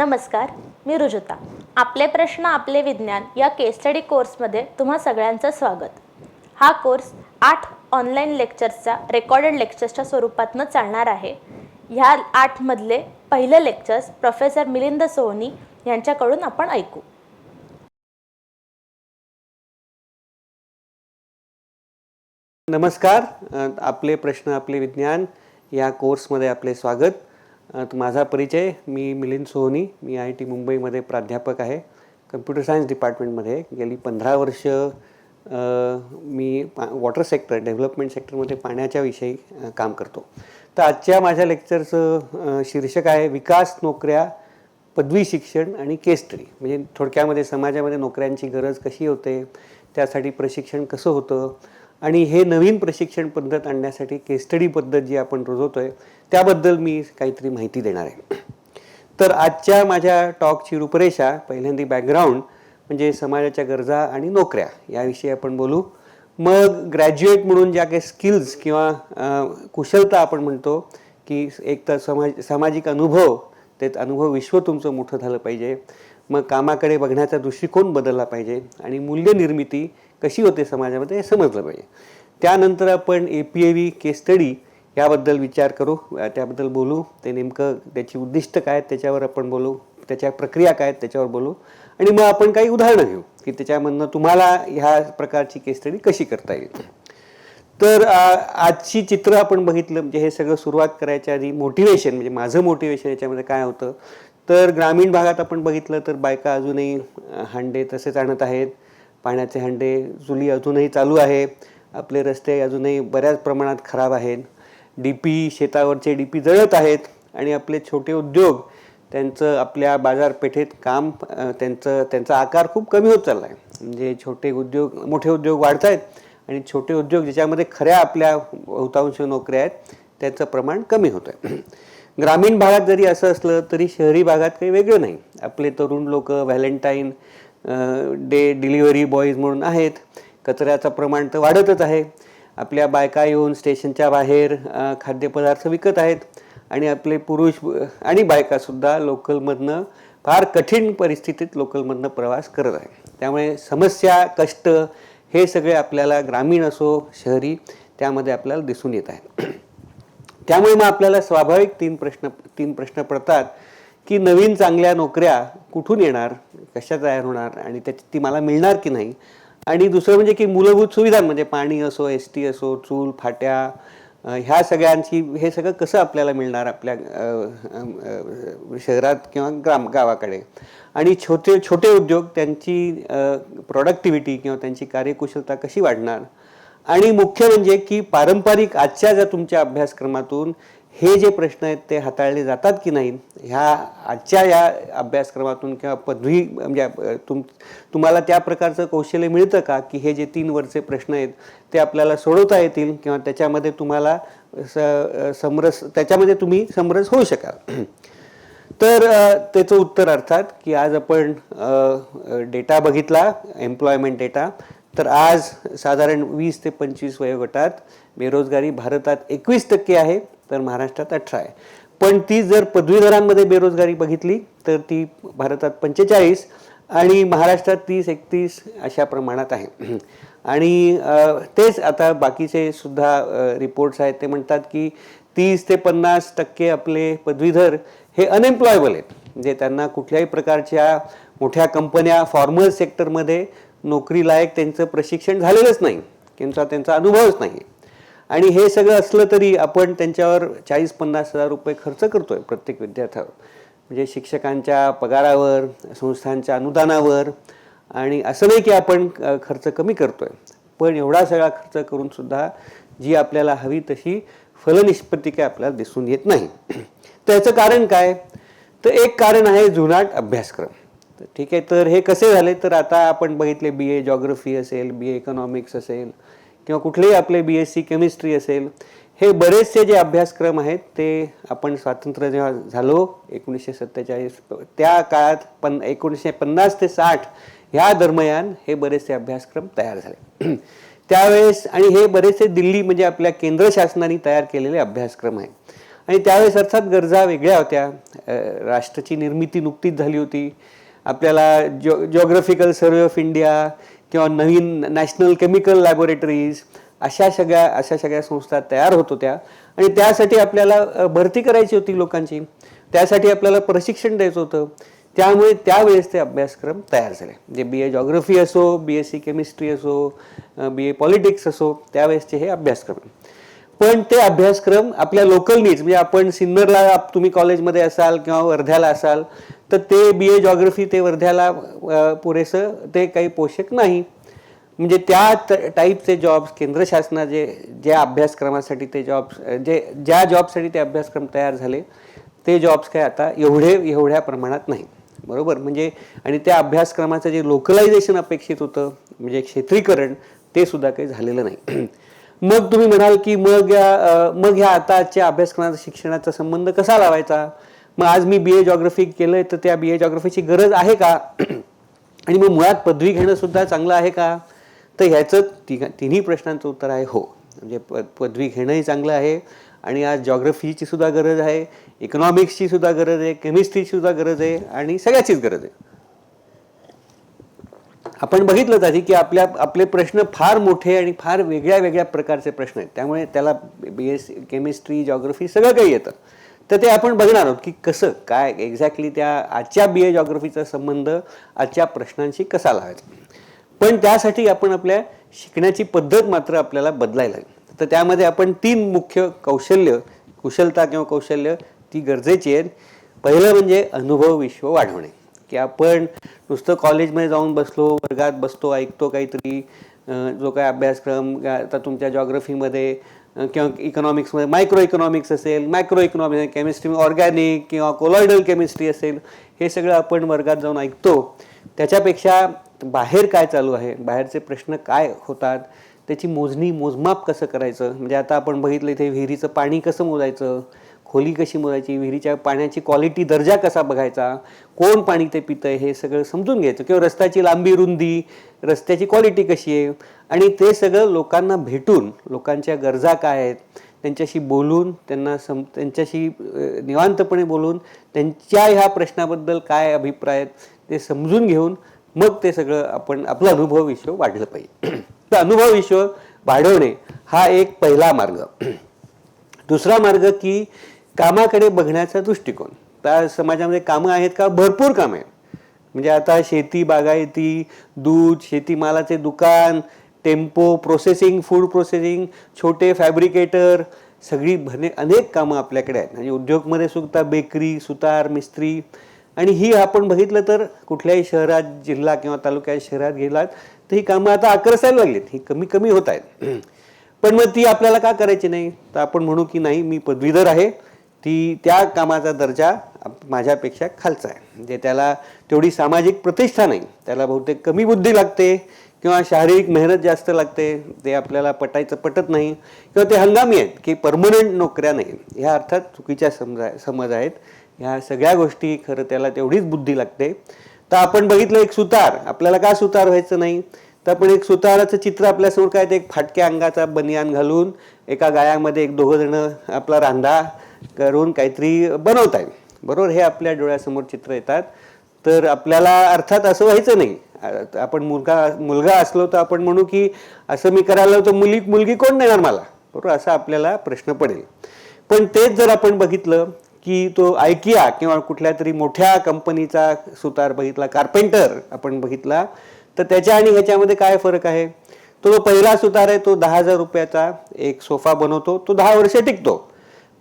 नमस्कार, मी रुजुता. आपले प्रश्न आपले विज्ञान या केस स्टडी कोर्समध्ये तुम्हा सगळ्यांचं स्वागत. हा कोर्स 8 ऑनलाईन लेक्चर्सचा रेकॉर्डेड लेक्चर्सच्या स्वरूपातनं चालणार आहे. ह्या 8 मधले पहिले लेक्चर्स प्रोफेसर मिलिंद सोहनी यांच्याकडून आपण ऐकू. नमस्कार, आपले प्रश्न आपले विज्ञान या कोर्समध्ये आपले स्वागत. माझा परिचय, मी मिलिंद सोहनी, मी IIT मुंबईमध्ये प्राध्यापक आहे. कम्प्युटर सायन्स डिपार्टमेंटमध्ये गेली 15 वर्ष मी वॉटर सेक्टर, डेव्हलपमेंट सेक्टरमध्ये पाण्याच्या विषयी काम करतो. तर आजच्या माझ्या लेक्चरचं शीर्षक आहे विकास, नोकऱ्या, पदवी शिक्षण आणि केस स्टडी. म्हणजे थोडक्यामध्ये समाजामध्ये नोकऱ्यांची गरज कशी होते, त्यासाठी प्रशिक्षण कसं होतं आणि हे नवीन प्रशिक्षण पद्धत आणण्यासाठी केस स्टडी पद्धत जी आपण रुजवतोय त्याबद्दल मी काहीतरी माहिती देणार आहे. तर आजच्या माझ्या टॉकची रूपरेषा, पहिल्यांदा बॅकग्राऊंड म्हणजे समाजाच्या गरजा आणि नोकऱ्या याविषयी आपण बोलू. मग ग्रॅज्युएट म्हणून ज्या काही स्किल्स किंवा कुशलता आपण म्हणतो की एक तर सामाजिक अनुभव, ते अनुभव विश्व तुमचं मोठं झालं पाहिजे. मग कामाकडे बघण्याचा दृष्टिकोन बदलला पाहिजे आणि मूल्यनिर्मिती कशी होते समाजामध्ये हे समजलं पाहिजे. त्यानंतर आपण APAV केस स्टडी याबद्दल विचार करू, त्याबद्दल बोलू. ते नेमकं त्याची उद्दिष्ट काय आहेत त्याच्यावर आपण बोलू, त्याच्या प्रक्रिया काय आहेत त्याच्यावर बोलू आणि मग आपण काही उदाहरणं घेऊ की त्याच्यामधनं तुम्हाला ह्या प्रकारची केस स्टडी कशी करता येईल. तर आजची चित्र आपण बघितलं म्हणजे हे सगळं सुरुवात करायच्या आधी मोटिवेशन, म्हणजे माझं मोटिवेशन याच्यामध्ये काय होतं. तर ग्रामीण भागात आपण बघितलं तर बायका अजूनही हांडे तसेच आणत आहेत, पाण्याचे हांडे, चुली अजूनही चालू आहे. आपले रस्ते अजूनही बऱ्याच प्रमाणात खराब आहेत. DP, शेतावरचे DP जळत आहेत आणि आपले छोटे उद्योग त्यांचं आपल्या बाजारपेठेत काम त्यांचा आकार खूप कमी होत चालला आहे. म्हणजे मोठे उद्योग वाढत आहेत आणि छोटे उद्योग ज्याच्यामध्ये खऱ्या आपल्या बहुतांश नोकऱ्या आहेत त्याचं प्रमाण कमी होतं आहे. ग्रामीण भागात जरी असं असलं तरी शहरी भागात काही वेगळं नाही. आपले तरुण लोक व्हॅलेंटाईन डे डिलिव्हरी बॉईज म्हणून आहेत. कचऱ्याचं प्रमाण तर वाढतच आहे. आपल्या बायका येऊन स्टेशनच्या बाहेर खाद्यपदार्थ विकत आहेत आणि आपले पुरुष आणि बायकासुद्धा लोकलमधनं फार कठीण परिस्थितीत लोकलमधनं प्रवास करत आहे. त्यामुळे समस्या, कष्ट हे सगळे आपल्याला ग्रामीण असो शहरी त्यामध्ये आपल्याला दिसून येत आहेत. त्यामुळे मग आपल्याला स्वाभाविक तीन प्रश्न पडतात की नवीन चांगल्या नोकऱ्या कुठून येणार, कशा तयार होणार आणि ती मला मिळणार की नाही. आणि दुसरं म्हणजे की मूलभूत सुविधा म्हणजे पाणी असो, ST असो, चूल, फाट्या, ह्या सगळ्यांची हे सगळं कसं आपल्याला मिळणार आपल्या शहरात किंवा गावाकडे. आणि छोटे उद्योग त्यांची प्रोडक्टिव्हिटी किंवा त्यांची कार्यकुशलता कशी वाढणार. आणि मुख्य म्हणजे की पारंपरिक आजच्या ज्या तुमच्या अभ्यासक्रमातून हे जे प्रश्न आहेत ते हाताळले जातात की नाही. ह्या आजच्या या अभ्यासक्रमातून किंवा पदवी म्हणजे तुम्हाला त्या प्रकारचं कौशल्य मिळतं का की हे जे 3 वर्षे प्रश्न आहेत ते आपल्याला सोडवता येतील किंवा त्याच्यामध्ये तुम्हाला त्याच्यामध्ये तुम्ही समरस होऊ शकाल. तर त्याचं उत्तर अर्थात की आज आपण डेटा बघितला, एम्प्लॉयमेंट डेटा. तर आज साधारण 20 ते 25 वयोगटात बेरोजगारी भारतात 21% आहे, तर महाराष्ट्रात 18 आहे. पण ती जर पदवीधरांमध्ये बेरोजगारी बघितली तर ती भारतात 45 आणि महाराष्ट्रात 30-31 अशा प्रमाणात आहे. आणि तेच आता बाकीचे सुद्धा रिपोर्ट्स आहेत ते म्हणतात की 30 ते 50% आपले पदवीधर हे अनएम्प्लॉयबल आहेत. म्हणजे त्यांना कुठल्याही प्रकारच्या मोठ्या कंपन्या, फॉर्मल सेक्टरमध्ये नोकरी लायक त्यांचं प्रशिक्षण झालेलंच नाही, त्यांचा अनुभवच नाही. आणि हे सगळं असलं तरी आपण त्यांच्यावर 40-50 हजार रुपये खर्च करतोय प्रत्येक विद्यार्थ्यावर. म्हणजे शिक्षकांच्या पगारावर, संस्थांच्या अनुदानावर. आणि असं नाही की आपण खर्च कमी करतोय, पण एवढा सगळा खर्च करून सुद्धा जी आपल्याला हवी तशी फलनिष्पत्ती काय आपल्याला दिसून येत नाही. तर याचं कारण काय. तर एक कारण आहे जुनाट अभ्यासक्रम. ठीक आहे, तर हे कसे झाले तर आता आपण बघितले BA जॉग्रफी असेल, BA इकॉनॉमिक्स असेल किंवा कुठलेही आपले BSc केमिस्ट्री असेल, हे बरेचसे जे अभ्यासक्रम आहेत ते आपण स्वातंत्र्य जेव्हा झालो 1947 त्या काळात 1950 ते 60 ह्या दरम्यान हे बरेचसे अभ्यासक्रम तयार झाले त्यावेळेस. आणि हे बरेचसे दिल्ली म्हणजे आपल्या केंद्र शासनाने तयार केलेले अभ्यासक्रम आहेत. आणि त्यावेळेस अर्थात गरजा वेगळ्या होत्या. राष्ट्राची निर्मिती नुकतीच झाली होती. आपल्याला जिओग्राफिकल सर्वे ऑफ इंडिया किंवा नवीन नॅशनल केमिकल लॅबोरेटरीज अशा सगळ्या संस्था तयार होत होत्या आणि त्यासाठी आपल्याला भरती करायची होती लोकांची. त्यासाठी आपल्याला प्रशिक्षण द्यायचं होतं. त्यामुळे त्यावेळेस ते अभ्यासक्रम तयार झाले. म्हणजे BA जॉग्रफी असो, BSc केमिस्ट्री असो, BA पॉलिटिक्स असो, त्यावेळेसचे हे अभ्यासक्रम. पण ते अभ्यासक्रम आपल्या लोकल नीड्स, म्हणजे आपण सिन्नरला तुम्ही कॉलेजमध्ये असाल किंवा वर्ध्याला असाल तर ते BA जॉग्रफी ते वर्ध्याला पुरेसं ते काही पोषक नाही. म्हणजे त्या टाईपचे जॉब्स केंद्र शासनाचे ज्या अभ्यासक्रमासाठी ते जॉब्स ज्या जॉबसाठी ते अभ्यासक्रम तयार झाले ते जॉब्स काय आता एवढ्या प्रमाणात नाही. बरोबर. म्हणजे आणि त्या अभ्यासक्रमाचं जे लोकलायझेशन अपेक्षित होतं म्हणजे क्षेत्रीकरण ते सुद्धा काही झालेलं नाही. मग तुम्ही म्हणाल की मग ह्या आताच्या अभ्यासक्रमाचा शिक्षणाचा संबंध कसा लावायचा. मग आज मी BA जॉग्रफी केलंय तर त्या BA जॉग्रफीची गरज आहे का आणि मग मुळात पदवी घेणं सुद्धा चांगलं आहे का. तर ह्याचं तिन्ही प्रश्नांचं उत्तर आहे हो. म्हणजे पदवी घेणंही चांगलं आहे आणि आज जॉग्रफीची सुद्धा गरज आहे, इकॉनॉमिक्सची सुद्धा गरज आहे, केमिस्ट्रीची सुद्धा गरज आहे आणि सगळ्याचीच गरज आहे. आपण बघितलं आधी की आपले प्रश्न फार मोठे आणि फार वेगळ्या प्रकारचे प्रश्न आहेत. त्यामुळे त्याला BSc केमिस्ट्री जॉग्रफी सगळं काही येतं. तर ते आपण बघणार आहोत की कसं काय एक्झॅक्टली त्या आजच्या BA जॉग्रफीचा संबंध आजच्या प्रश्नांशी कसा लावायचा. पण त्यासाठी आपण आपल्या शिकण्याची पद्धत मात्र आपल्याला बदलायला लागेल. तर त्यामध्ये आपण 3 मुख्य कुशलता किंवा कौशल्य ती गरजेची आहेत. पहिलं म्हणजे अनुभव विश्व वाढवणे, की आपण नुसतं कॉलेजमध्ये जाऊन बसलो, वर्गात बसतो, ऐकतो काहीतरी जो काय अभ्यासक्रम आता तुमच्या जॉग्रफीमध्ये किंवा इकॉनॉमिक्समध्ये मायक्रो इकॉनॉमिक्स असेल, मॅक्रो इकॉनॉमिक्स, केमिस्ट्री ऑर्गॅनिक किंवा कोलॉइडल केमिस्ट्री असेल, हे सगळं आपण वर्गात जाऊन ऐकतो. त्याच्यापेक्षा बाहेर काय चालू आहे, बाहेरचे प्रश्न काय होतात, त्याची मोजमाप कसं करायचं. म्हणजे आता आपण बघितलं इथे विहिरीचं पाणी कसं मोजायचं, खोली कशी मोजायची, विहिरीच्या पाण्याची क्वालिटी दर्जा कसा बघायचा, कोण पाणी ते पितंय हे सगळं समजून घ्यायचं. किंवा रस्त्याची लांबी रुंदी, रस्त्याची क्वालिटी कशी आहे आणि ते सगळं लोकांना भेटून लोकांच्या गरजा काय आहेत त्यांच्याशी बोलून त्यांच्याशी निवांतपणे बोलून त्यांच्या ह्या प्रश्नाबद्दल काय अभिप्राय आहेत ते समजून घेऊन मग ते सगळं आपण आपलं अनुभव विश्व वाढलं पाहिजे. तर अनुभव विश्व वाढवणे हा एक पहिला मार्ग. दुसरा मार्ग की कामाकडे बघण्याचा दृष्टिकोन. त्या समाजामध्ये कामं आहेत का, भरपूर कामं आहेत. म्हणजे आता शेती, बागायती, दूध, शेतीमालाचे दुकान, टेम्पो, प्रोसेसिंग, फूड प्रोसेसिंग, छोटे फॅब्रिकेटर, सगळी अनेक कामं आपल्याकडे आहेत. म्हणजे उद्योगमध्ये सुद्धा बेकरी, सुतार, मिस्त्री. आणि ही आपण बघितलं तर कुठल्याही शहरात, जिल्हा किंवा तालुक्यात शहरात गेलात तर ही कामं आता आकर्षायला लागलीत, ही कमी होत आहेत. पण मग ती आपल्याला का करायची नाही. तर आपण म्हणू की नाही, मी पदवीधर आहे, त्या कामाचा दर्जा माझ्यापेक्षा खालचा आहे. म्हणजे त्याला तेवढी सामाजिक प्रतिष्ठा नाही, त्याला बहुतेक कमी बुद्धी लागते किंवा शारीरिक मेहनत जास्त लागते, ते आपल्याला पटत नाही किंवा ते हंगामी आहेत की परमनंट नोकऱ्या नाही. ह्या अर्थात चुकीच्या समज आहेत. ह्या सगळ्या गोष्टी खरं त्याला तेवढीच बुद्धी लागते. तर आपण बघितलं एक सुतार, आपल्याला का सुतार व्हायचं नाही. तर आपण एक सुताराचं चित्र आपल्यासमोर काय, ते एक फाटक्या अंगाचा बनियान घालून एका गायामध्ये 1-2 जण आपला रांधा करून काहीतरी बनवत आहेत. बरोबर. हे आपल्या डोळ्यासमोर चित्र येतात. तर आपल्याला अर्थात असं व्हायचं नाही. आपण मुलगा असलो तर आपण म्हणू की असं मी करायला तर मुलगी कोण देणार मला. बरोबर. असा आपल्याला प्रश्न पडेल. पण तेच जर आपण बघितलं की तो आयकिया किंवा कुठल्या तरी मोठ्या कंपनीचा सुतार बघितला, कार्पेंटर आपण बघितला, तर त्याच्या आणि ह्याच्यामध्ये काय फरक आहे. तो जो पहिला सुतार आहे तो 10,000 रुपयाचा एक सोफा बनवतो, तो 10 वर्ष टिकतो.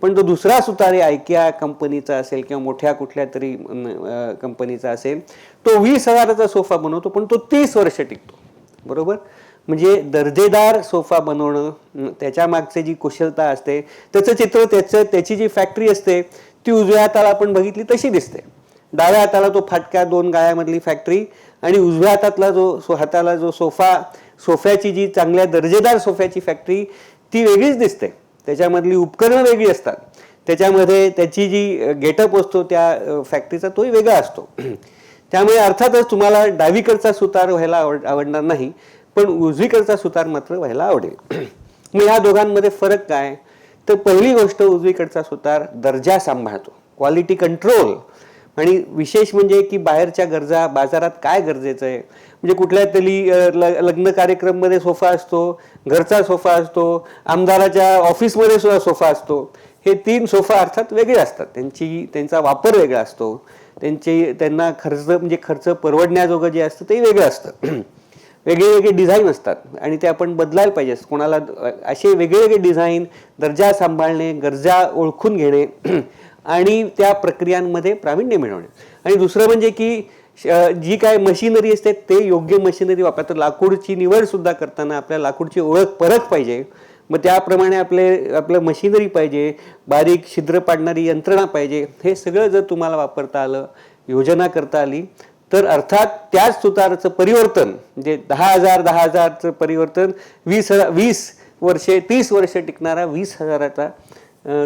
पण तो दुसरा सुतार आहे आयकिया कंपनीचा असेल किंवा मोठ्या कुठल्या तरी कंपनीचा असेल, तो 20,000चा सोफा बनवतो पण तो 30 वर्ष टिकतो. बरोबर. म्हणजे दर्जेदार सोफा बनवणं, त्याच्या मागचे जी कुशलता असते, त्याचं चित्र, त्याची जी फॅक्टरी असते ती उजव्या हाताला आपण बघितली तशी दिसते. डाव्या हाताला तो फाटक्या 2 गायामधली फॅक्टरी आणि उजव्या हातातला हाताला जो सोफ्याची जी चांगल्या दर्जेदार सोफ्याची फॅक्टरी ती वेगळीच दिसते. त्याच्यामधली उपकरणं वेगळी असतात, त्याच्यामध्ये त्याची जी गेटअप असतो त्या फॅक्टरीचा तोही वेगळा असतो. त्यामुळे अर्थातच तुम्हाला डावीकडचा सुतार व्हायला आवडणार नाही, पण उजवीकडचा सुतार मात्र व्हायला आवडेल. मग ह्या दोघांमध्ये फरक काय. तर पहिली गोष्ट उजवीकडचा सुतार दर्जा सांभाळतो, क्वालिटी कंट्रोल. आणि विशेष म्हणजे की बाहेरच्या गरजा, बाजारात काय गरजेचं आहे, म्हणजे कुठल्या तरी लग्न कार्यक्रममध्ये सोफा असतो, घरचा सोफा असतो, आमदाराच्या ऑफिसमध्ये सुद्धा सोफा असतो. हे 3 सोफा अर्थात वेगळे असतात, त्यांचा वापर वेगळा असतो, त्यांना खर्च परवडण्याजोगं जे असतं ते वेगळं असतं. वेगळे वेगळे डिझाईन असतात आणि ते आपण बदलायला पाहिजे. कोणाला असे वेगळे डिझाईन, दर्जा सांभाळणे, गरजा ओळखून घेणे आणि त्या प्रक्रियांमध्ये प्रावीण्य मिळवणे. आणि दुसरं म्हणजे की जी काय मशिनरी असते ते योग्य मशिनरी वापरतात. लाकूडची निवड सुद्धा करताना आपल्याला लाकूडची ओळख परख पाहिजे. मग त्याप्रमाणे आपलं मशिनरी पाहिजे, बारीक छिद्र पाडणारी यंत्रणा पाहिजे. हे सगळं जर तुम्हाला वापरता आलं, योजना करता आली, तर अर्थात त्याच सुताराचं परिवर्तन म्हणजे 10,000चं परिवर्तन 20 वर्षे 30 वर्ष टिकणारा 20,000चा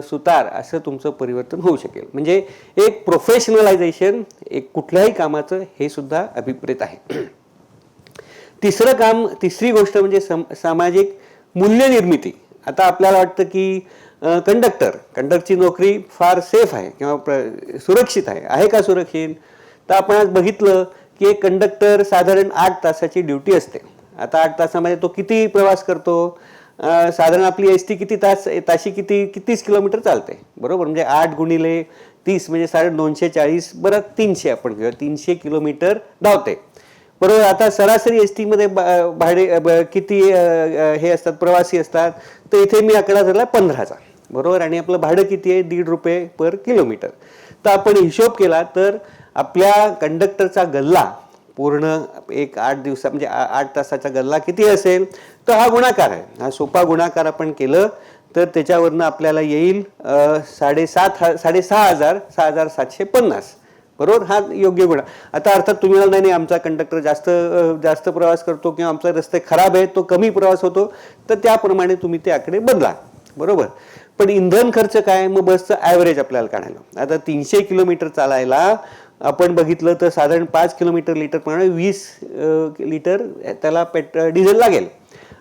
सुतार असं तुमचं परिवर्तन होऊ शकेल. म्हणजे एक प्रोफेशनलायझेशन एक कुठल्याही कामाचं हे सुद्धा अभिप्रेत आहे. तिसरी गोष्ट म्हणजे सामाजिक मूल्यनिर्मिती. आता आपल्याला वाटतं की कंडक्टरची नोकरी फार सेफ आहे किंवा सुरक्षित आहे का सुरक्षित? तर आपण आज बघितलं की एक कंडक्टर साधारण 8 तासाची ड्युटी असते. आता 8 तासामध्ये तो किती प्रवास करतो? साधारण आपली एसटी ताशी कितीच किलोमीटर चालते, बरोबर? म्हणजे 8 गुणिले 30 म्हणजे 240, बरं 300 आपण घेऊया, 300 किलोमीटर धावते, बरोबर. आता सरासरी एसटी मध्ये भाडे किती हे असतात, प्रवासी असतात, तर इथे मी आकडा धरला 15चा, बरोबर. आणि आपलं भाडं किती आहे? ₹1.5 पर किलोमीटर. तर आपण हिशोब केला तर आपल्या कंडक्टरचा गल्ला पूर्ण एक 8 तासाचा गल्ला किती असेल? तर हा गुणाकार आहे. हा सोपा गुणाकार आपण केलं तर त्याच्यावरनं आपल्याला येईल 6,750, बरोबर. हा योग्य गुणा. आता अर्थात तुम्ही नाही आमचा कंडक्टर जास्त प्रवास करतो किंवा आमचा रस्ते खराब आहेत, तो कमी प्रवास होतो, तर त्याप्रमाणे तुम्ही ते आकडे बदला, बरोबर. पण इंधन खर्च काय? मग बसचं ॲव्हरेज आपल्याला काढायला. आता 300 किलोमीटर चालायला आपण बघितलं तर साधारण 5 किलोमीटर लिटर प्रमाणे 20 लिटर त्याला डिझेल लागेल.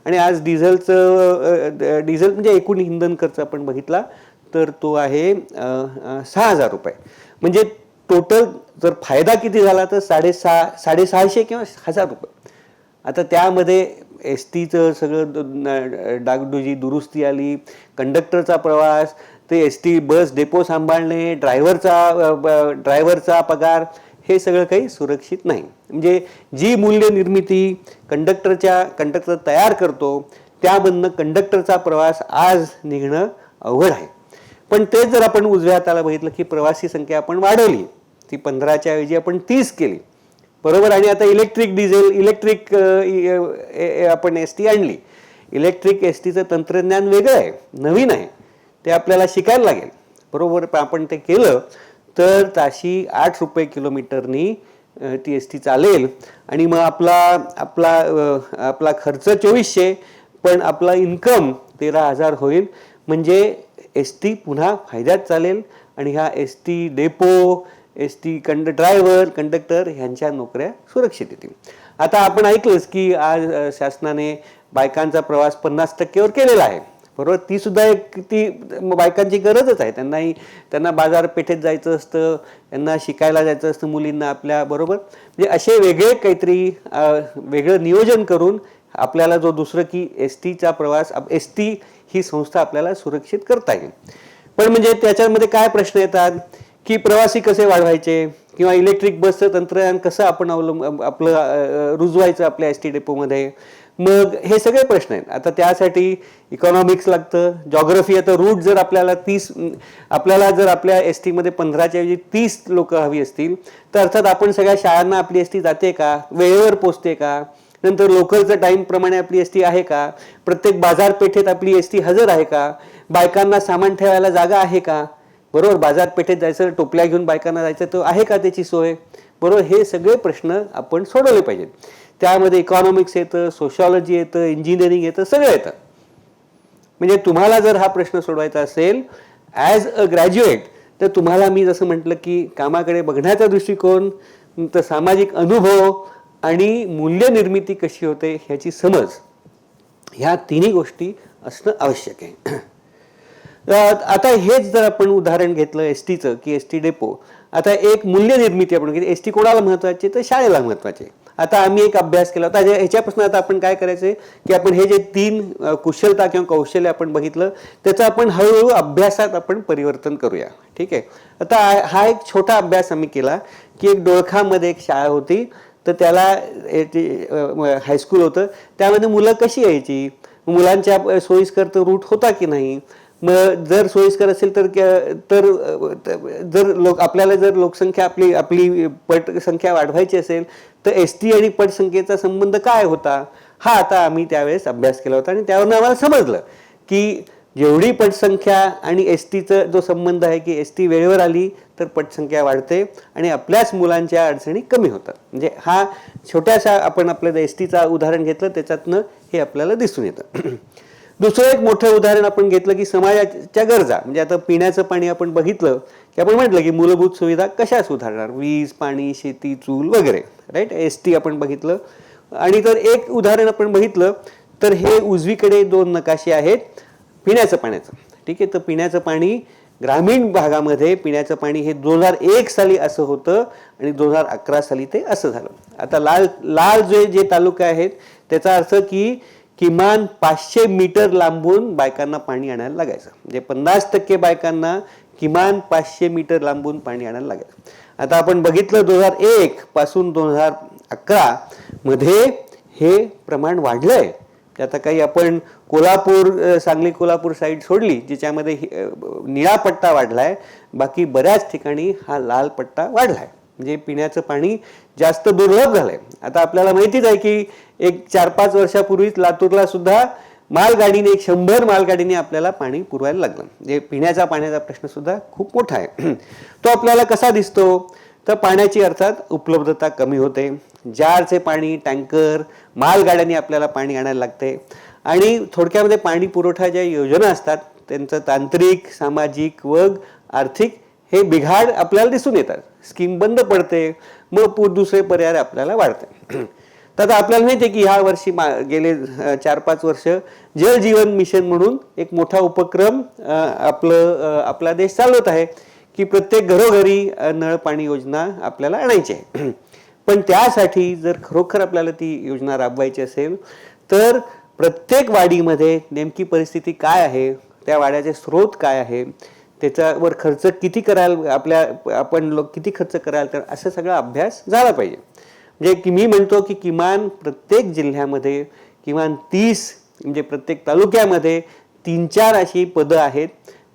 आणि आज डिझेल म्हणजे एकूण इंधन खर्च आपण बघितला तर तो आहे 6,000 रुपये. म्हणजे टोटल जर फायदा किती झाला तर 650 किंवा 1,000 रुपये. आता त्यामध्ये एस टीचं सगळं डागडुजी दुरुस्ती आली, कंडक्टरचा प्रवास, ते एस टी बस डेपो सांभाळणे, ड्रायव्हरचा पगार, हे सगळं काही सुरक्षित नाही. म्हणजे जी मूल्य निर्मिती कंडक्टर तयार करतो त्यामधनं कंडक्टरचा प्रवास आज निघणं अवघड आहे. पण तेच जर आपण उजव्या हाताला बघितलं की प्रवासी संख्या आपण वाढवली, ती 15च्या ऐवजी आपण 30 केली, बरोबर. आणि आता इलेक्ट्रिक आपण एस टी आणली. इलेक्ट्रिक एस टीचं तंत्रज्ञान वेगळं आहे, नवीन आहे, ते आपल्याला शिकायला लागेल, बरोबर. आपण ते केलं तर ताशी 8 रुपये किलोमीटरनी ती एस टी चालेल. आणि मग आपला खर्च 2400, पण आपला इन्कम 13,000 होईल. म्हणजे एस टी पुन्हा फायद्यात चालेल आणि ह्या S T depot, S T driver, conductor ह्यांच्या नोकऱ्या सुरक्षित येतील. आता आपण ऐकलंच की आज शासनाने बायकांचा प्रवास 50%वर केलेला आहे, बरोबर. ती सुद्धा ती बायकांची गरजच आहे. त्यांना बाजारपेठेत जायचं असतं, त्यांना शिकायला जायचं असतं मुलींना आपल्या, बरोबर. म्हणजे असे वेगळे काहीतरी वेगळं नियोजन करून आपल्याला जो दुसरं की एस टीचा प्रवास, एस टी ही संस्था आपल्याला सुरक्षित करता येईल. पण म्हणजे त्याच्यामध्ये काय प्रश्न येतात की प्रवासी कसे वाढवायचे किंवा इलेक्ट्रिक बसचं तंत्रज्ञान कसं आपण आपलं रुजवायचं आपल्या एस टी डेपोमध्ये. मग हे सगळे प्रश्न आहेत. आता त्यासाठी इकॉनॉमिक्स लागतं, जॉग्रफी. आता रूट जर आपल्याला जर आपल्या एस टीमध्ये 15च्या ऐवजी 30 लोक हवी असतील तर अर्थात आपण सगळ्या शाळांना आपली एस टी जाते का, वेळेवर पोचते का, नंतर लोकलचं टाईम प्रमाणे आपली एस टी आहे का, प्रत्येक बाजारपेठेत आपली एस टी हजर आहे का, बायकांना सामान ठेवायला जागा आहे का, बरोबर. बाजारपेठेत जायचं, टोपल्या घेऊन बायकांना जायचं, तर आहे का त्याची सोय, बरोबर. हे सगळे प्रश्न आपण सोडवले पाहिजेत. त्यामध्ये इकॉनॉमिक्स येतं, सोशॉलॉजी येतं, इंजिनिअरिंग येतं, सगळं येतं. म्हणजे तुम्हाला जर हा प्रश्न सोडवायचा असेल ॲज अ ग्रॅज्युएट, तर तुम्हाला मी जसं म्हटलं की कामाकडे बघण्याचा दृष्टिकोन, तर सामाजिक अनुभव आणि मूल्य निर्मिती कशी होते ह्याची समज, ह्या तिन्ही गोष्टी असणं आवश्यक आहे. आता हेच जर आपण उदाहरण घेतलं एस टीचं की एस टी डेपो, आता एक मूल्य निर्मिती आपण एस टी कोणाला महत्वाची तर शाळेला महत्वाचे. आता आम्ही एक अभ्यास केला होता ह्याच्यापासून आता आपण काय करायचंय की आपण हे जे 3 कुशलता किंवा कौशल्य आपण बघितलं त्याचं आपण हळूहळू अभ्यासात आपण परिवर्तन करूया. ठीक आहे. आता हा एक छोटा अभ्यास आम्ही केला की एक डोळखामध्ये एक शाळा होती, तर त्याला हायस्कूल होतं, त्यामध्ये मुलं कशी यायची, मुलांच्या सोयीस्कर तर रूट होता की नाही, मग जर सोयीस्कर असेल तर जर आपल्याला जर लोकसंख्या आपली आपली पट संख्या वाढवायची असेल तर एस टी आणि पटसंख्येचा संबंध काय होता, हा आता आम्ही त्यावेळेस अभ्यास केला होता. आणि त्यावरून आम्हाला समजलं की जेवढी पटसंख्या आणि एस टीचा जो संबंध आहे की एस टी वेळेवर आली तर पटसंख्या वाढते आणि आपल्याच मुलांच्या अडचणी कमी होतात. म्हणजे हा छोट्याशा आपण आपल्या एस टीचा उदाहरण घेतलं त्याच्यातनं हे आपल्याला दिसून येतं. दुसरं एक मोठं उदाहरण आपण घेतलं की समाजाच्या गरजा, म्हणजे आता पिण्याचं पाणी आपण बघितलं की आपण म्हटलं की मूलभूत सुविधा कशा सुधारणार, वीज, पाणी, शेती, चूल वगैरे, राईट. एस टी आपण बघितलं. आणि तर एक उदाहरण आपण बघितलं तर हे उजवीकडे 2 नकाशे आहेत पिण्याचं पाण्याचं. ठीक आहे. तर पिण्याचं पाणी ग्रामीण भागामध्ये पिण्याचं पाणी हे 2001 साली असं होतं आणि 2011 साली ते असं झालं. आता लाल जे तालुके आहेत त्याचा अर्थ की किमान 500 मीटर लांबून बायकांना पाणी आणायला लागायचं. म्हणजे 50% बायकांना किमान 500 मीटर लांबून पाणी आणायला लागायचं. आता आपण बघितलं 2001 पासून 2011 मध्ये हे प्रमाण वाढलंय. आता काही आपण सांगली कोल्हापूर साईड सोडली जिच्यामध्ये निळा पट्टा वाढलाय, बाकी बऱ्याच ठिकाणी हा लाल पट्टा वाढलाय. म्हणजे पिण्याचं पाणी जास्त दुर्लभ झालंय. आता आपल्याला माहितीच आहे की एक 4-5 वर्षापूर्वीच लातूरला सुद्धा मालगाडीने 100 मालगाडीने आपल्याला पाणी पुरवायला लागलं. म्हणजे पिण्याचा पाण्याचा प्रश्न सुद्धा खूप मोठा आहे. तो आपल्याला कसा दिसतो तर पाण्याची अर्थात उपलब्धता कमी होते. जारचे पाणी, टँकर, मालगाड्यांनी आपल्याला पाणी आणायला लागते. आणि थोडक्यामध्ये पाणी पुरवठा ज्या योजना असतात त्यांचं तांत्रिक, सामाजिक व आर्थिक हे बिघाड आपल्याला दिसून येतात. स्कीम बंद पडते, मग दुसरे पर्याय आपल्याला वाढते. तर आता आपल्याला माहिती आहे की ह्या वर्षी गेले 4-5 वर्ष जल जीवन मिशन म्हणून एक मोठा उपक्रम आपला देश चालवत आहे की प्रत्येक घरोघरी नळ पाणी योजना आपल्याला आणायची आहे. पण त्यासाठी जर खरोखर आपल्याला ती योजना राबवायची असेल तर प्रत्येक वाडीमध्ये नेमकी परिस्थिती काय आहे, त्या वाड्याचे स्रोत काय आहे, त्याच्यावर खर्च किती कराल, आपण लोक किती खर्च कराल, तर असं सगळा अभ्यास झाला पाहिजे. म्हणजे मी म्हणतो की किमान प्रत्येक जिल्ह्यामध्ये किमान 30 म्हणजे प्रत्येक तालुक्यामध्ये 3-4 अशी पदं आहेत.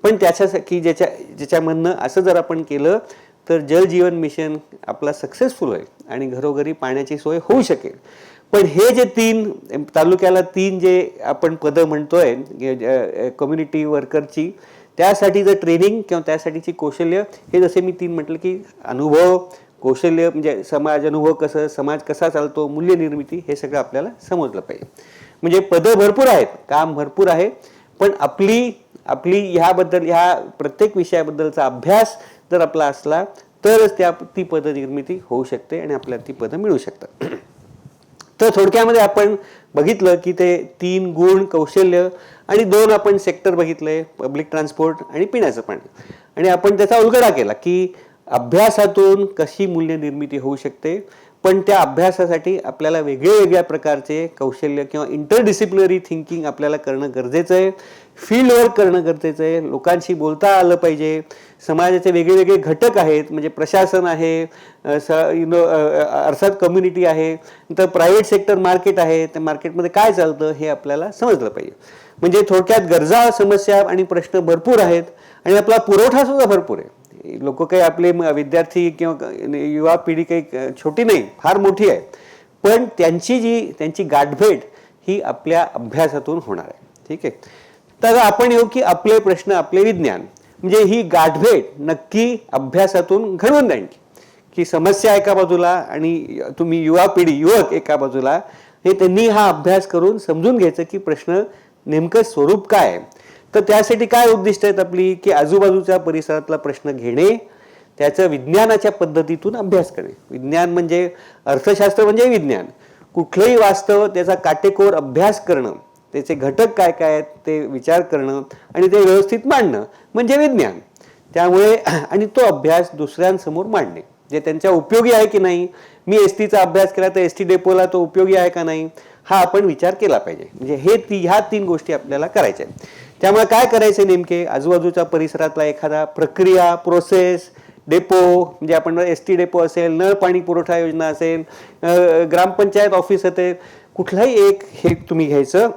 पण त्याच्यासाठी ज्याच्यामधनं असं जर आपण केलं तर जल जीवन मिशन आपला सक्सेसफुल होईल आणि घरोघरी पाण्याची सोय होऊ शकेल. पण हे जे 3 तालुक्याला 3 जे आपण पदं म्हणतोय कम्युनिटी वर्करची, त्यासाठी जर ट्रेनिंग किंवा त्यासाठीची कौशल्य हे जसे मी 3 म्हटलं की अनुभव, कौशल्य म्हणजे समाज अनुभव कसं, समाज कसा चालतो, मूल्य निर्मिती, हे सगळं आपल्याला समजलं पाहिजे. म्हणजे पदं भरपूर आहेत, काम भरपूर आहे, पण आपली ह्या प्रत्येक विषयाबद्दलचा अभ्यास जर आपला असला तरच ती पद निर्मिती होऊ शकते आणि आपल्याला ती पदं मिळू शकतात. तर थोडक्यामध्ये आपण बघितलं की ते 3 गुण, कौशल्य आणि 2 आपण सेक्टर बघितले, पब्लिक ट्रान्सपोर्ट आणि पिण्याचं पाणी. आणि आपण त्याचा उलगडा केला की अभ्यासातून कशी मूल्य निर्मिती होऊ शकते. पण त्या अभ्यासासाठी आपल्याला वेगळ्या प्रकारचे कौशल्य किंवा इंटरडिसिप्लिनरी थिंकिंग आपल्याला करणं गरजेचं आहे. फील्ड वर्क करणं गरजेचं आहे. लोकांशी बोलता आलं पाहिजे. समाजाचे वेगवेगळे घटक आहेत, म्हणजे प्रशासन आहे, अर्थात कम्युनिटी आहे, तर प्रायव्हेट सेक्टर मार्केट आहे, त्या मार्केटमध्ये काय चालतं हे आपल्याला समजलं पाहिजे. म्हणजे थोडक्यात गरजा, समस्या आणि प्रश्न भरपूर आहेत आणि आपला पुरवठा सुद्धा भरपूर आहे. लोक काही आपले विद्यार्थी किंवा युवा पिढी काही छोटी नाही, फार मोठी आहे. पण त्यांची गाठभेट ही आपल्या अभ्यासातून होणार आहे. ठीक आहे. तर आपण येऊ की आपले प्रश्न आपले विज्ञान, म्हणजे ही गाठभेट नक्की अभ्यासातून घडवून जाईल की समस्या एका बाजूला आणि तुम्ही युवक एका बाजूला, हे त्यांनी हा अभ्यास करून समजून घ्यायचं की प्रश्न नेमकं स्वरूप काय आहे. तर त्यासाठी काय उद्दिष्ट आहेत आपली की आजूबाजूच्या परिसरातला प्रश्न घेणे, त्याचं विज्ञानाच्या पद्धतीतून अभ्यास करणे. विज्ञान म्हणजे अर्थशास्त्र म्हणजे विज्ञान. कुठलंही वास्तव त्याचा काटेकोर अभ्यास करणं त्याचे घटक काय काय आहेत ते विचार करणं आणि ते व्यवस्थित मांडणं म्हणजे विज्ञान. त्यामुळे आणि तो अभ्यास दुसऱ्यांसमोर मांडणे जे त्यांच्या उपयोगी आहे की नाही. मी एसटीचा अभ्यास केला तर एसटी डेपोला तो उपयोगी आहे का नाही हा आपण विचार केला पाहिजे. म्हणजे ह्या 3 गोष्टी आपल्याला करायच्या आहेत. त्यामुळे काय करायचं नेमके आजूबाजूच्या परिसरातला एखादा प्रक्रिया प्रोसेस डेपो म्हणजे आपण एसटी डेपो असेल नळ पाणी पुरवठा योजना असेल ग्रामपंचायत ऑफिस असेल कुठलाही एक हे तुम्ही घ्यायचं.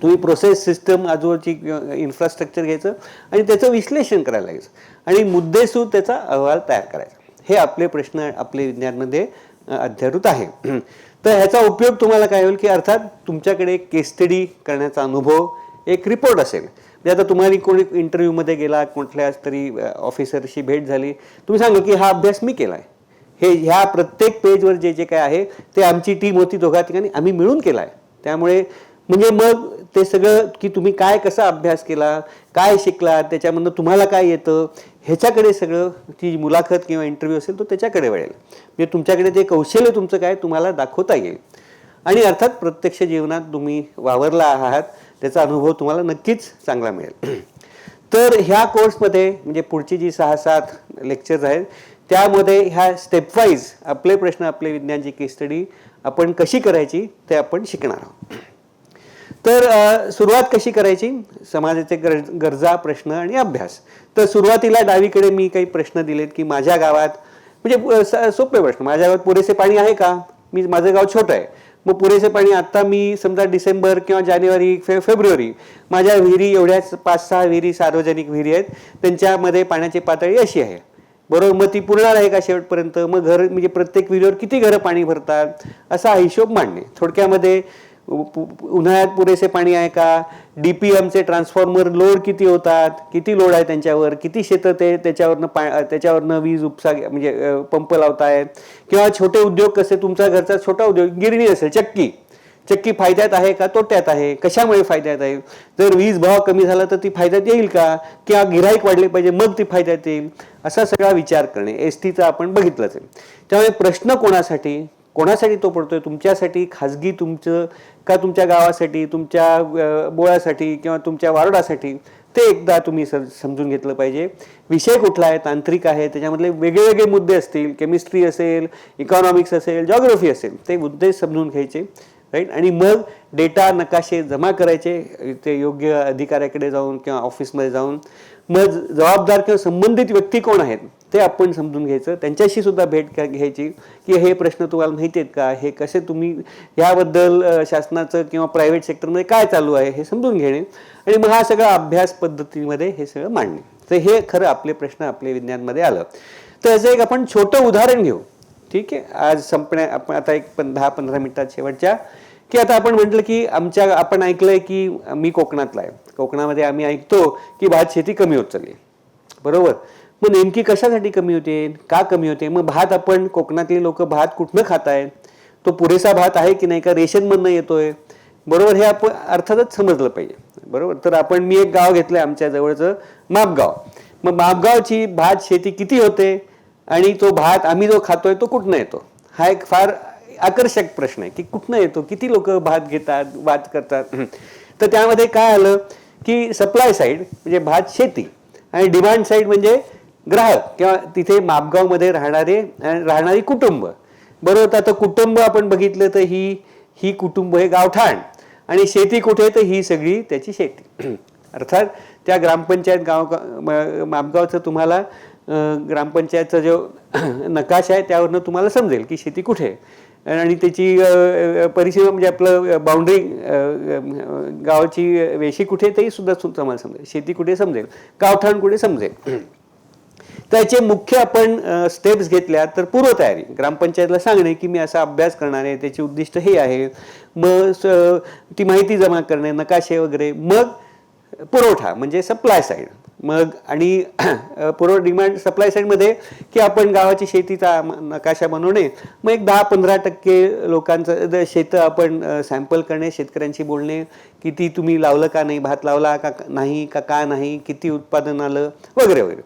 तुम्ही प्रोसेस सिस्टम आजूबाजूची इन्फ्रास्ट्रक्चर घ्यायचं आणि त्याचं विश्लेषण करायला लागायचं आणि मुद्देसूद त्याचा अहवाल तयार करायचा. हे आपले प्रश्न आपले विज्ञानमध्ये अध्यारूत आहे. तर ह्याचा उपयोग तुम्हाला काय होईल की अर्थात तुमच्याकडे एक केस स्टडी करण्याचा अनुभव एक रिपोर्ट असेल. म्हणजे आता तुम्हाला कोणी इंटरव्ह्यूमध्ये गेला कुठल्या तरी ऑफिसरशी भेट झाली तुम्ही सांगा की हा अभ्यास मी केला आहे. हे ह्या प्रत्येक पेजवर जे जे काय आहे ते आमची टीम होती दोघा ठिकाणी आम्ही मिळून केला आहे. त्यामुळे म्हणजे मग ते सगळं की तुम्ही काय कसा अभ्यास केला काय शिकला त्याच्यामधनं तुम्हाला काय येतं ह्याच्याकडे सगळं ती मुलाखत किंवा इंटरव्ह्यू असेल तो त्याच्याकडे वळेल. म्हणजे तुमच्याकडे ते कौशल्य तुमचं काय तुम्हाला दाखवता येईल आणि अर्थात प्रत्यक्ष जीवनात तुम्ही वावरला आहात त्याचा अनुभव तुम्हाला नक्कीच चांगला मिळेल. तर ह्या कोर्समध्ये म्हणजे पुढची जी 6-7 लेक्चर्स आहेत त्यामध्ये ह्या स्टेप वाईज आपले प्रश्न आपले विज्ञानची केस स्टडी आपण कशी करायची ते आपण शिकणार आहोत. तर सुरुवात कशी करायची समाजाचे गरजा प्रश्न आणि अभ्यास. तर सुरुवातीला डावीकडे मी काही प्रश्न दिलेत की माझ्या गावात म्हणजे सोपे प्रश्न माझ्या गावात पुरेसे पाणी आहे का. माझं गाव छोटं आहे मग पुरेसे पाणी आत्ता मी समजा डिसेंबर किंवा जानेवारी फेब्रुवारी माझ्या विहिरी एवढ्याच 5-6 विहिरी सार्वजनिक विहिरी आहेत त्यांच्यामध्ये पाण्याची पातळी अशी आहे बरोबर. मग ती पुरणार आहे का शेवटपर्यंत. मग घर म्हणजे प्रत्येक विहिरीवर किती घरं पाणी भरतात असा हिशोब मांडणे. थोडक्यामध्ये उन्हाळ्यात पुरेसे पाणी आहे का डीपीएमचे ट्रान्सफॉर्मर लोड किती होतात किती लोड आहे त्यांच्यावर किती शेतं ते त्याच्यावरनं वीज उपसा म्हणजे पंप लावतायत किंवा छोटे उद्योग कसे तुमचा घरचा छोटा उद्योग गिरणी असेल चक्की फायद्यात आहे का तोट्यात आहे कशामुळे फायद्यात आहे. जर वीज भाव कमी झाला तर ती फायद्यात येईल का किंवा गिऱ्हाईक वाढले पाहिजे मग ती फायद्यात येईल असा सगळा विचार करणे. एसटीचा आपण बघितलंच आहे. त्यामुळे प्रश्न कोणासाठी तो पडतोय तुमच्यासाठी खाजगी तुमचं का तुमच्या गावासाठी तुमच्या बोळासाठी किंवा तुमच्या वार्डासाठी ते एकदा तुम्ही समजून घेतलं पाहिजे. विषय कुठला आहे तांत्रिक आहे त्याच्यामधले वेगळे मुद्दे असतील केमिस्ट्री असेल इकॉनॉमिक्स असेल जॉग्राफी असेल ते मुद्दे समजून घ्यायचे राईट. आणि मग डेटा नकाशे जमा करायचे ते योग्य अधिकाऱ्याकडे जाऊन किंवा ऑफिसमध्ये जाऊन मग जबाबदार किंवा संबंधित व्यक्ती कोण आहेत ते आपण समजून घ्यायचं त्यांच्याशी सुद्धा भेट घ्यायची की हे प्रश्न तुम्हाला माहिती आहेत का हे कसे तुम्ही याबद्दल शासनाचं किंवा प्रायव्हेट सेक्टरमध्ये काय चालू आहे हे समजून घेणे आणि मग हा सगळा अभ्यास पद्धतीमध्ये हे सगळं मांडणे. तर हे खरं आपले प्रश्न आपले विज्ञानमध्ये आलं. तर याचं एक आपण छोटं उदाहरण घेऊ. ठीक आहे आज आपण आता एक 10-15 मिनिटात शेवटच्या की आता आपण म्हटलं की आपण ऐकलंय की मी कोकणातला आहे कोकणामध्ये आम्ही ऐकतो की भात शेती कमी होत चालली बरोबर. मग नेमकी कशासाठी कमी होते का कमी होते. मग भात आपण कोकणातले लोक भात कुठनं खातायत तो पुरेसा भात आहे की नाही का रेशनमधनं येतोय बरोबर. हे आपण अर्थातच समजलं पाहिजे बरोबर. तर मी एक गाव घेतलंय आमच्या जवळचं मापगाव. मग मापगावची भात शेती किती होते आणि तो भात आम्ही जो खातोय तो कुठनं येतो हा एक फार आकर्षक प्रश्न आहे की कुठनं येतो किती लोक भात घेतात भात करतात. तर त्यामध्ये काय आलं की सप्लाय साईड म्हणजे भात शेती आणि डिमांड साईड म्हणजे ग्राहक किंवा तिथे मापगावमध्ये राहणारी कुटुंब बरोबर. आता कुटुंब आपण बघितलं तर ही कुटुंब हे गावठाण आणि शेती कुठे तर ही सगळी त्याची शेती. अर्थात त्या ग्रामपंचायत मापगावचं तुम्हाला ग्रामपंचायतचा जो नकाशा आहे त्यावरनं तुम्हाला समजेल की शेती कुठे आणि त्याची परिसीमा म्हणजे आपलं बाउंड्री गावाची वेशी कुठे तेही सुद्धा तुम्हाला समजेल. शेती कुठे समजेल गावठाण कुठे समजेल. त्याचे मुख्य आपण स्टेप्स घेतल्या तर पूर्वतयारी ग्रामपंचायतला सांगणे की मी असा अभ्यास करणार आहे त्याचे उद्दिष्ट हे आहे. मग ती माहिती जमा करणे नकाशे वगैरे मग पुरवठा म्हणजे सप्लाय साईड मग आणि डिमांड सप्लाय साईडमध्ये की आपण गावाची शेतीचा नकाशा बनवणे मग एक 10-15% लोकांचं शेतं आपण सॅम्पल करणे शेतकऱ्यांशी बोलणे किती तुम्ही लावलं का नाही भात लावला का नाही का नाही किती उत्पादन आलं वगैरे वगैरे.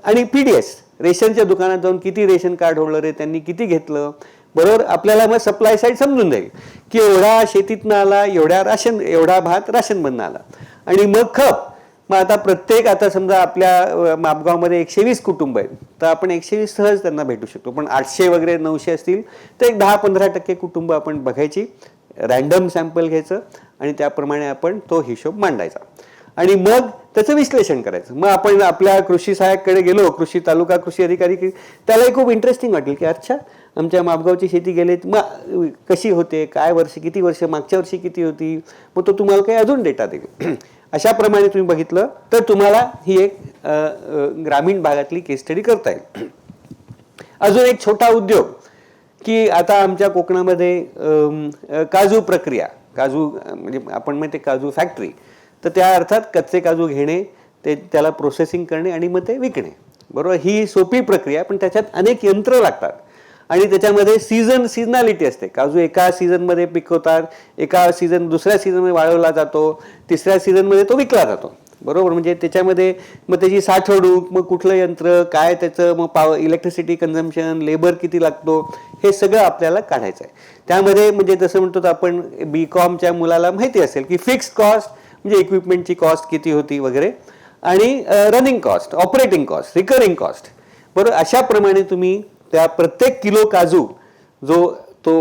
आणि PDS रेशनच्या दुकानात जाऊन किती रेशन कार्ड होल्डर आहे त्यांनी किती घेतलं बरोबर. आपल्याला मग सप्लाय साईड समजून जाईल की एवढा शेतीतनं आला, एवढा भात राशनमधनं आला. आणि मग खप. मग आता समजा आपल्या मापगावमध्ये 120 कुटुंब आहेत, तर आपण 120 सहज त्यांना भेटू शकतो. पण 800 वगैरे 900 असतील तर एक 10-15% कुटुंब आपण बघायची, रॅन्डम सॅम्पल घ्यायचं आणि त्याप्रमाणे आपण तो हिशोब मांडायचा आणि मग त्याचं विश्लेषण करायचं. मग आपण आपल्या कृषी सहाय्यककडे गेलो, कृषी तालुका कृषी अधिकारी, त्यालाही खूप इंटरेस्टिंग वाटेल की अच्छा आमच्या मापगावची शेती गेले, मग कशी होते, काय वर्ष, किती वर्ष, मागच्या वर्षी किती होती, मग तो तुम्हाला काही अजून डेटा देईल. अशाप्रमाणे तुम्ही बघितलं तर तुम्हाला ही एक ग्रामीण भागातली केस स्टडी करता येईल. अजून एक छोटा उद्योग की आता आमच्या कोकणामध्ये काजू प्रक्रिया, काजू म्हणजे आपण म्हणते काजू फॅक्टरी, तर त्या अर्थात कच्चे काजू घेणे, त्याला प्रोसेसिंग करणे आणि मग ते विकणे. बरोबर. ही सोपी प्रक्रिया, पण त्याच्यात अनेक यंत्र लागतात आणि त्याच्यामध्ये सीझनॅलिटी असते. काजू एका सीझनमध्ये पिकवतात, दुसऱ्या सीझनमध्ये वाळवला जातो, तिसऱ्या सीझनमध्ये तो विकला जातो. बरोबर. म्हणजे त्याच्यामध्ये मग त्याची साठवणूक, मग कुठलं यंत्र, काय त्याचं मग इलेक्ट्रिसिटी कन्झम्पशन, लेबर किती लागतो, हे सगळं आपल्याला काढायचं आहे. त्यामध्ये म्हणजे जसं म्हणतो आपण BComच्या मुलाला माहिती असेल की फिक्स्ड कॉस्ट म्हणजे इक्विपमेंटची कॉस्ट किती होती वगैरे, आणि running cost, operating cost, recurring cost. बरोबर. अशाप्रमाणे तुम्ही त्या प्रत्येक किलो काजू तो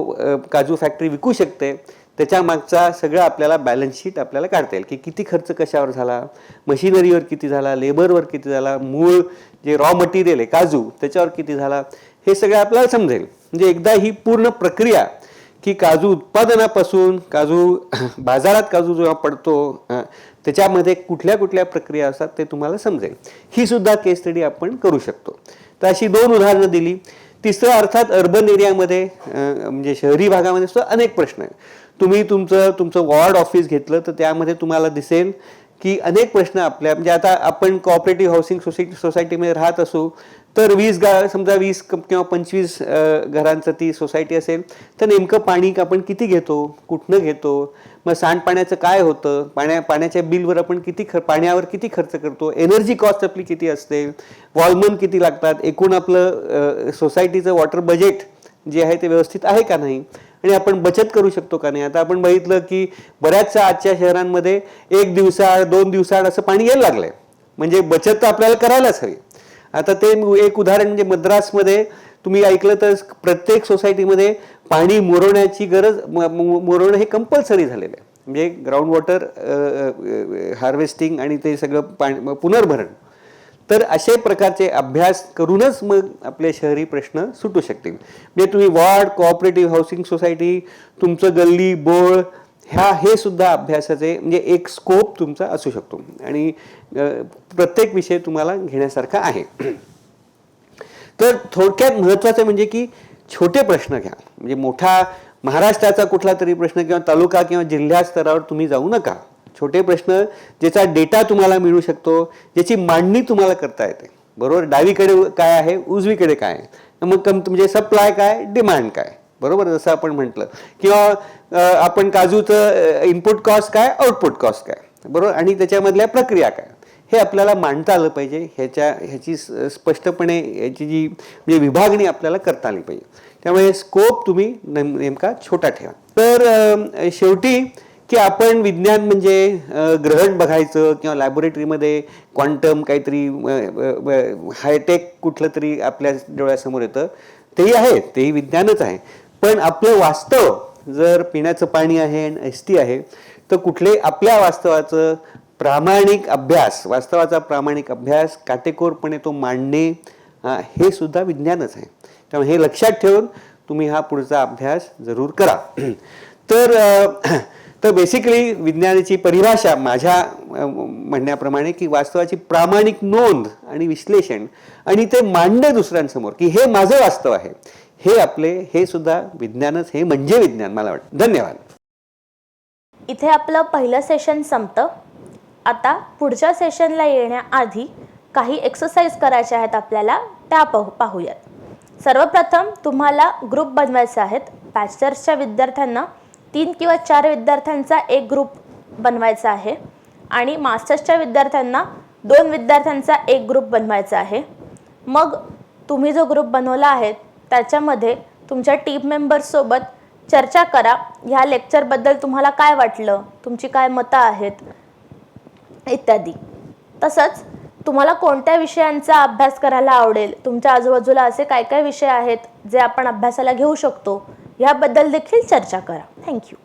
काजू फॅक्टरी विकू शकते त्याच्या मागचा सगळं आपल्याला बॅलन्स शीट आपल्याला काढता येईल की किती खर्च कशावर झाला, मशिनरीवर किती झाला, लेबरवर किती झाला, मूळ जे रॉ मटेरियल आहे काजू त्याच्यावर किती झाला, हे सगळं आपल्याला समजेल. म्हणजे एकदा ही पूर्ण प्रक्रिया की काजू उत्पादनापासून बाजारात काजू जेव्हा पडतो त्याच्यामध्ये कुठल्या कुठल्या प्रक्रिया असतात ते तुम्हाला समजेल. ही सुद्धा केस स्टडी आपण करू शकतो. तर अशी 2 उदाहरणं दिली. तिसरं अर्थात अर्बन एरियामध्ये म्हणजे शहरी भागामध्ये सुद्धा अनेक प्रश्न आहेत. तुम्ही तुमचं वॉर्ड ऑफिस घेतलं तर त्यामध्ये तुम्हाला दिसेल की अनेक प्रश्न आपल्या म्हणजे आता आपण कोऑपरेटिव्ह हाऊसिंग सोसायटीमध्ये राहत असू तर 20 किंवा 25 घरांचं ती सोसायटी असेल तर नेमकं पाणी आपण किती घेतो, कुठनं घेतो, मग सांडपाण्याचं काय होतं, पाण्याच्या बिलवर आपण पाण्यावर किती खर्च करतो, एनर्जी कॉस्ट आपली किती असते, वॉलमन किती लागतात, एकूण आपलं सोसायटीचं वॉटर बजेट जे आहे ते व्यवस्थित आहे का नाही आणि आपण बचत करू शकतो का नाही. आता आपण बघितलं की बऱ्याचशा आजच्या शहरांमध्ये 1 दिवसाआड 2 दिवसाआड असं पाणी यायला लागलंय. म्हणजे बचत तर आपल्याला करायलाच हवी. आता ते एक उदाहरण म्हणजे मद्रासमध्ये तुम्ही ऐकलं तर प्रत्येक सोसायटीमध्ये पाणी मुरवणं हे कंपल्सरी झालेलं आहे. म्हणजे ग्राउंड वॉटर हार्वेस्टिंग आणि ते सगळं पुनर्भरण. तर असे प्रकारचे अभ्यास करूनच मग आपले शहरी प्रश्न सुटू शकतील. म्हणजे तुम्ही वॉर्ड, कोऑपरेटिव्ह हाऊसिंग सोसायटी, तुमचं गल्ली बोळ हे सुद्धा अभ्यासाचे म्हणजे एक स्कोप तुमचा असू शकतो आणि प्रत्येक विषय तुम्हाला घेण्यासारखा आहे. तर थोडक्यात महत्त्वाचं म्हणजे की छोटे प्रश्न घ्या. म्हणजे मोठा महाराष्ट्राचा कुठला तरी प्रश्न किंवा तालुका किंवा जिल्हा स्तरावर तुम्ही जाऊ नका. छोटे प्रश्न ज्याचा डेटा तुम्हाला मिळू शकतो, ज्याची मांडणी तुम्हाला करता येते. बरोबर. डावीकडे काय आहे, उजवीकडे काय आहे, मग म्हणजे सप्लाय काय, डिमांड काय. बरोबर. जसं आपण म्हटलं किंवा आपण काजूचं इनपुट कॉस्ट काय, आउटपुट कॉस्ट काय. बरोबर. आणि त्याच्यामधल्या प्रक्रिया काय हे आपल्याला मांडता आलं पाहिजे. ह्याची स्पष्टपणे याची जी म्हणजे विभागणी आपल्याला करता आली पाहिजे. त्यामुळे स्कोप तुम्ही नेमका छोटा ठेवा. तर शेवटी की आपण विज्ञान म्हणजे ग्रहण बघायचं किंवा लॅबोरेटरीमध्ये क्वांटम काहीतरी हायटेक कुठलं तरी आपल्या डोळ्यासमोर येतं, तेही आहे, तेही विज्ञानच आहे. पण आपलं वास्तव जर पिण्याचं पाणी आहे आणि ST आहे तर कुठले आपल्या वास्तवाचा प्रामाणिक अभ्यास काटेकोरपणे तो मांडणे हे सुद्धा विज्ञानच आहे. त्यामुळे हे लक्षात ठेवून तुम्ही हा पुढचा अभ्यास जरूर करा. तर बेसिकली विज्ञानाची परिभाषा माझ्या म्हणण्याप्रमाणे की वास्तवाची प्रामाणिक नोंद आणि विश्लेषण आणि ते मांडणे दुसऱ्यांसमोर की हे माझं वास्तव आहे, हे सुद्धा विज्ञानच, हे म्हणजे विज्ञान मला वाटतं. धन्यवाद. इथे आपलं पहिलं सेशन संपतं. आता पुढच्या सेशनला येण्याआधी काही एक्सरसाइज करायच्या आहेत आपल्याला, त्या पाहूयात. सर्वप्रथम तुम्हाला ग्रुप बनवायचे आहेत. बॅचलर्सच्या विद्यार्थ्यांना 3 किंवा 4 विद्यार्थ्यांचा एक ग्रुप बनवायचा आहे आणि मास्टर्सच्या विद्यार्थ्यांना 2 विद्यार्थ्यांचा एक ग्रुप बनवायचा आहे. मग तुम्ही जो ग्रुप बनवला आहे त्याच्यामध्ये तुमच्या टीम मेंबर्ससोबत चर्चा करा. ह्या लेक्चरबद्दल तुम्हाला काय वाटलं, तुमची काय मतं आहेत इत्यादी. तसंच तुम्हाला कोणत्या विषयांचा अभ्यास करायला आवडेल, तुमच्या आजूबाजूला असे काय काय विषय आहेत जे आपण अभ्यासाला घेऊ शकतो, याबद्दल देखील चर्चा करा. थँक्यू.